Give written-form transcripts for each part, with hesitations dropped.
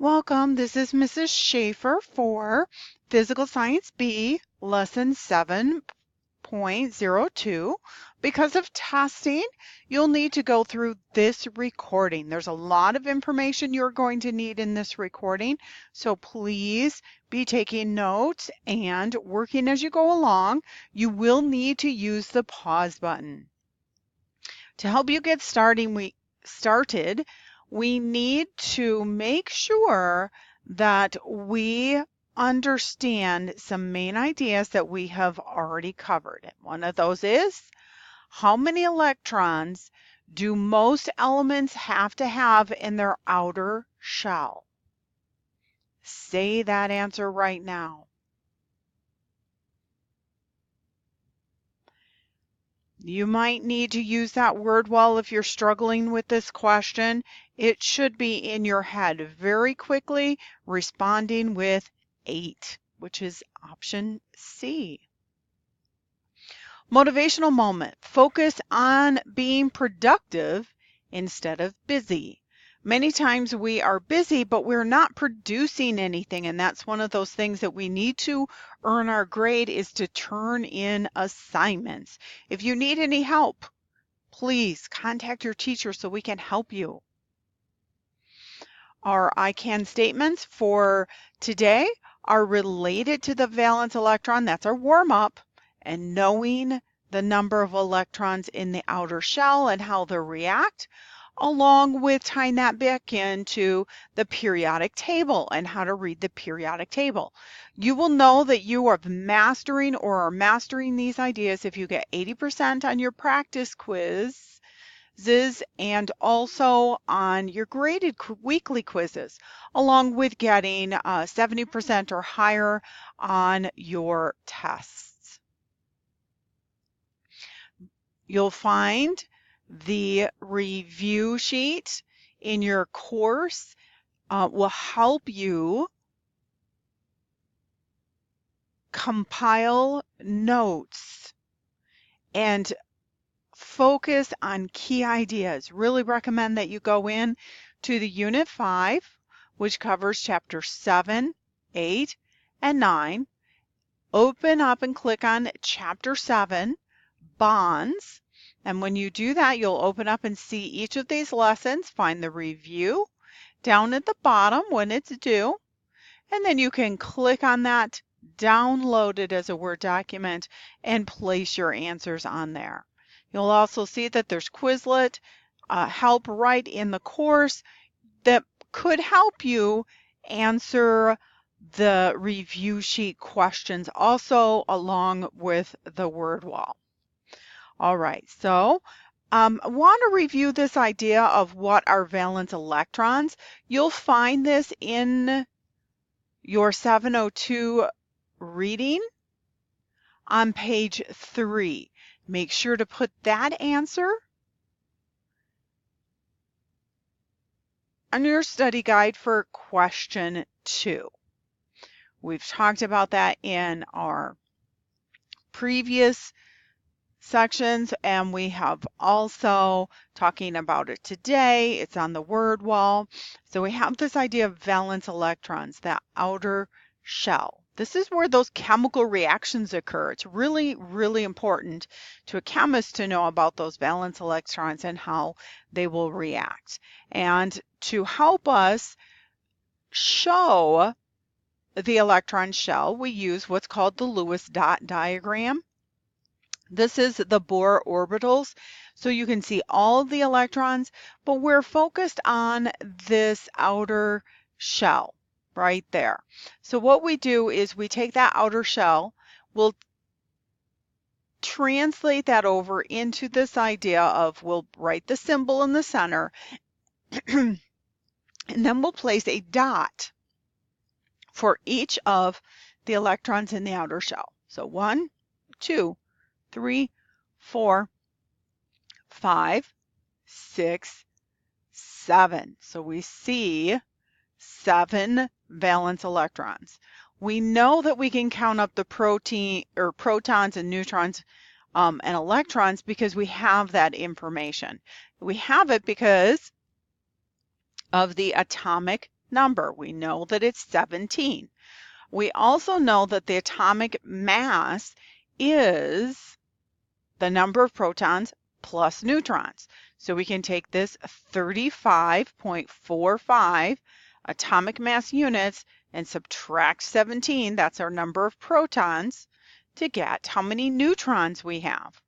Welcome, this is Mrs. Schaefer for Physical Science B, Lesson 7.02. Because of testing, you'll need to go through this recording. There's a lot of information you're going to need in this recording, so please be taking notes and working as you go along. You will need to use the pause button. To help you get started, we need to make sure that we understand some main ideas that we have already covered. And one of those is, how many electrons do most elements have to have in their outer shell? Say that answer right now. You might need to use that word well if you're struggling with this question. It should be in your head very quickly, responding with 8, which is option C. Motivational moment. Focus on being productive instead of busy. Many times we are busy, but we're not producing anything, and that's one of those things that we need to earn our grade is to turn in assignments. If you need any help, please contact your teacher so we can help you. Our I can statements for today are related to the valence electron. That's our warm-up, and knowing the number of electrons in the outer shell and how they react, along with tying that back into the periodic table and how to read the periodic table. You will know that you are mastering or are mastering these ideas if you get 80% on your practice quizzes and also on your graded weekly quizzes, along with getting 70% or higher on your tests. You'll find the review sheet in your course will help you compile notes and focus on key ideas. Really recommend that you go in to the Unit 5, which covers Chapter 7, 8, and 9. Open up and click on Chapter 7, Bonds. And when you do that, you'll open up and see each of these lessons, find the review down at the bottom when it's due, and then you can click on that, download it as a Word document, and place your answers on there. You'll also see that there's Quizlet help right in the course that could help you answer the review sheet questions also along with the word wall. All right, so I want to review this idea of what are valence electrons. You'll find this in your 702 reading on page 3. Make sure to put that answer on your study guide for question 2. We've talked about that in our previous sections, and we have also talking about it today. It's on the word wall. So we have this idea of valence electrons, that outer shell. This is where those chemical reactions occur. It's really, really important to a chemist to know about those valence electrons and how they will react. And to help us show the electron shell, we use what's called the Lewis dot diagram. This is the Bohr orbitals, so you can see all the electrons, but we're focused on this outer shell right there. So what we do is we take that outer shell, we'll translate that over into this idea of, we'll write the symbol in the center, and then we'll place a dot for each of the electrons in the outer shell. So 1, 2, 3, 4, 5, 6, 7. So we see 7 valence electrons. We know that we can count up the protons and neutrons and electrons because we have that information. We have it because of the atomic number. We know that it's 17. We also know that the atomic mass is the number of protons plus neutrons. So we can take this 35.45 atomic mass units and subtract 17, that's our number of protons, to get how many neutrons we have.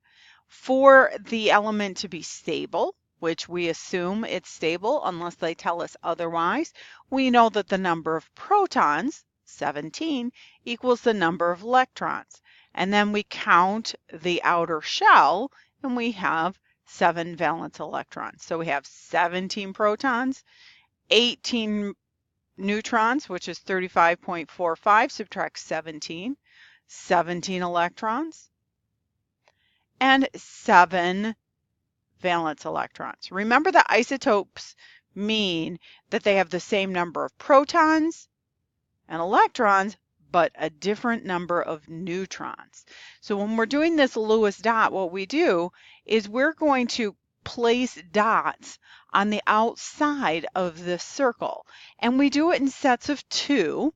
For the element to be stable, which we assume it's stable unless they tell us otherwise, we know that the number of protons, 17, equals the number of electrons. And then we count the outer shell and we have 7 valence electrons. So we have 17 protons, 18 neutrons, which is 35.45, subtract 17, 17 electrons, and 7 valence electrons. Remember that isotopes mean that they have the same number of protons and electrons, but a different number of neutrons. So when we're doing this Lewis dot, what we do is we're going to place dots on the outside of this circle. And we do it in sets of 2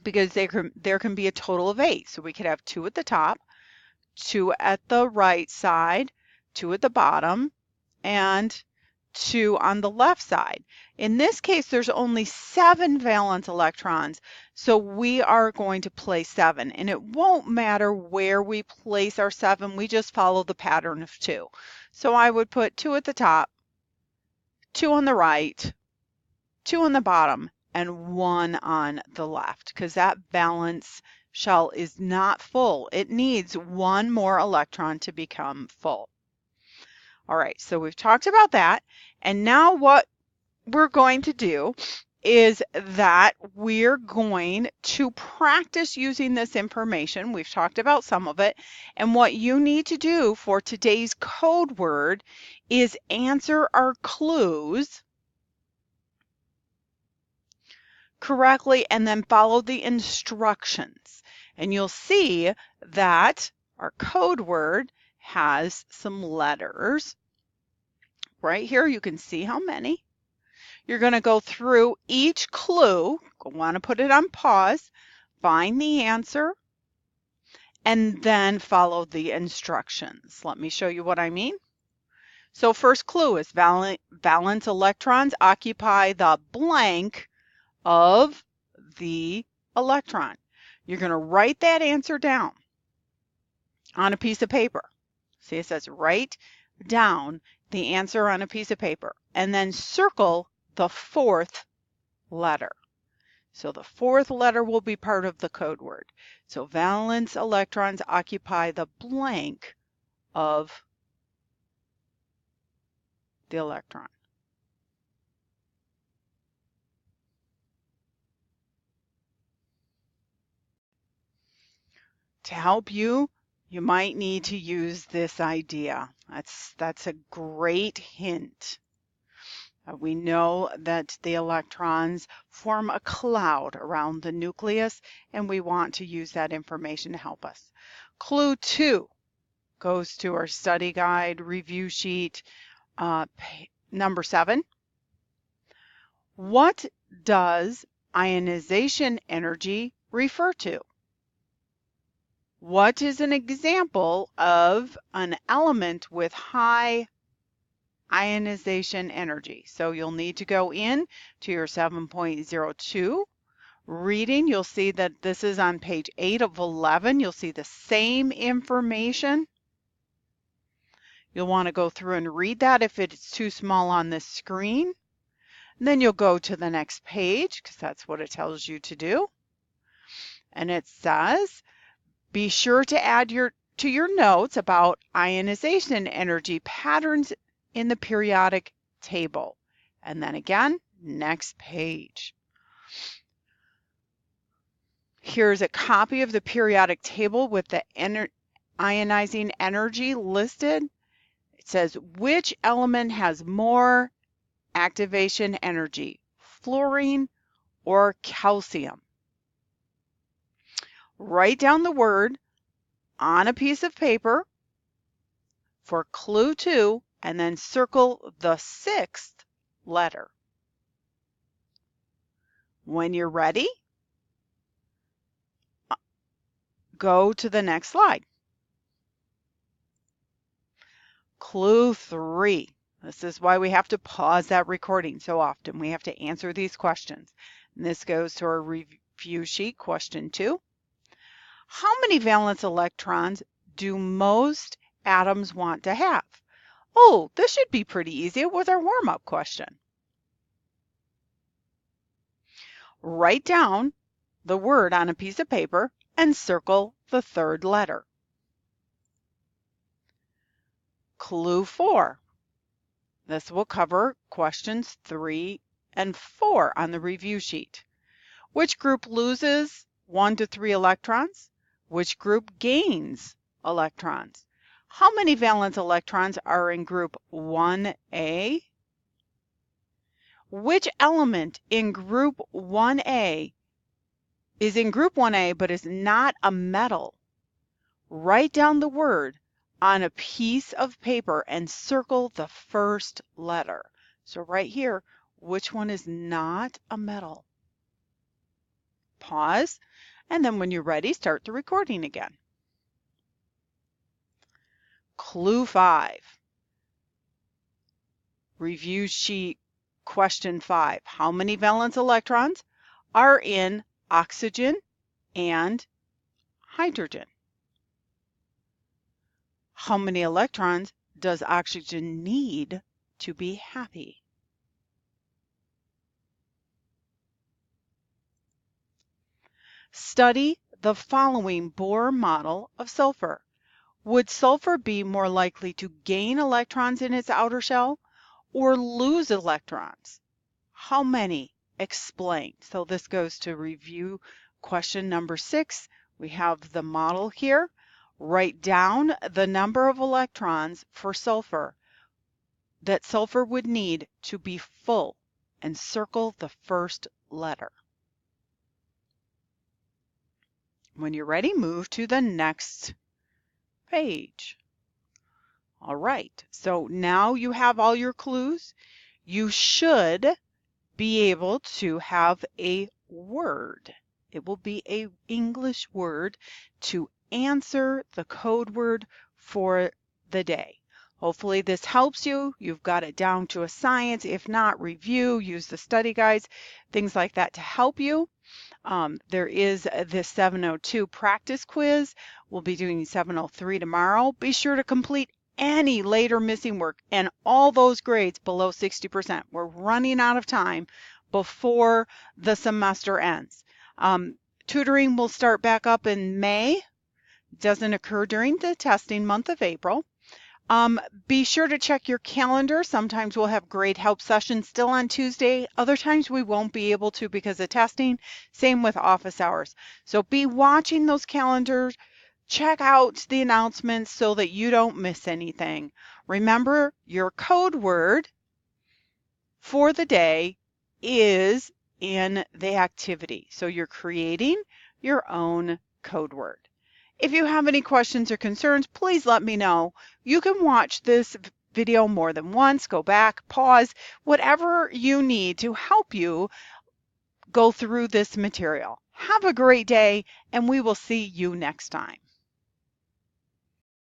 because there can be a total of 8. So we could have 2 at the top, 2 at the right side, 2 at the bottom, and 2 on the left side. In this case, there's only 7 valence electrons, so we are going to place 7. And it won't matter where we place our 7, we just follow the pattern of 2. So I would put 2 at the top, 2 on the right, 2 on the bottom, and 1 on the left, because that valence shell is not full. It needs 1 more electron to become full. All right, so we've talked about that. And now what we're going to do is that we're going to practice using this information. We've talked about some of it. And what you need to do for today's code word is answer our clues correctly and then follow the instructions. And you'll see that our code word has some letters. Right here, you can see how many. You're going to go through each clue. You'll want to put it on pause, find the answer, and then follow the instructions. Let me show you what I mean. So first clue is valence electrons occupy the blank of the electron. You're going to write that answer down on a piece of paper. See, it says write down the answer on a piece of paper and then circle the 4th letter. So the 4th letter will be part of the code word. So valence electrons occupy the blank of the electron. To help you, you might need to use this idea. That's a great hint. We know that the electrons form a cloud around the nucleus, and we want to use that information to help us. Clue 2 goes to our study guide review sheet, number 7. What does ionization energy refer to? What is an example of an element with high ionization energy? So you'll need to go in to your 7.02 reading. You'll see that this is on page 8 of 11. You'll see the same information. You'll want to go through and read that if it's too small on this screen. And then you'll go to the next page because that's what it tells you to do. And it says, be sure to add to your notes about ionization energy patterns in the periodic table. And then again, next page. Here's a copy of the periodic table with the ionizing energy listed. It says, which element has more activation energy, fluorine or calcium? Write down the word on a piece of paper for clue 2 and then circle the 6th letter. When you're ready, go to the next slide. Clue 3. This is why we have to pause that recording so often. We have to answer these questions. And this goes to our review sheet, question 2. How many valence electrons do most atoms want to have? Oh, this should be pretty easy with our warm-up question. Write down the word on a piece of paper and circle the third letter. Clue 4. This will cover questions 3 and 4 on the review sheet. Which group loses 1 to 3 electrons? Which group gains electrons? How many valence electrons are in group 1A? Which element in group 1A is in group 1A but is not a metal? Write down the word on a piece of paper and circle the first letter. So right here, which one is not a metal? Pause, and then when you're ready, start the recording again. Clue 5. Review sheet question 5. How many valence electrons are in oxygen and hydrogen? How many electrons does oxygen need to be happy? Study the following Bohr model of sulfur. Would sulfur be more likely to gain electrons in its outer shell or lose electrons? How many? Explain. So this goes to review question number 6. We have the model here. Write down the number of electrons for sulfur that sulfur would need to be full and circle the first letter. When you're ready, move to the next page. All right, so now you have all your clues. You should be able to have a word. It will be an English word to answer the code word for the day. Hopefully this helps you. You've got it down to a science. If not, review, use the study guides, things like that to help you. There is this 702 practice quiz. We'll be doing 703 tomorrow. Be sure to complete any later missing work and all those grades below 60%. We're running out of time before the semester ends. Tutoring will start back up in May. It doesn't occur during the testing month of April. Be sure to check your calendar. Sometimes we'll have grade help sessions still on Tuesday. Other times we won't be able to because of testing. Same with office hours. So be watching those calendars. Check out the announcements so that you don't miss anything. Remember, your code word for the day is in the activity. So you're creating your own code word. If you have any questions or concerns, please let me know. You can watch this video more than once, go back, pause, whatever you need to help you go through this material. Have a great day, and we will see you next time.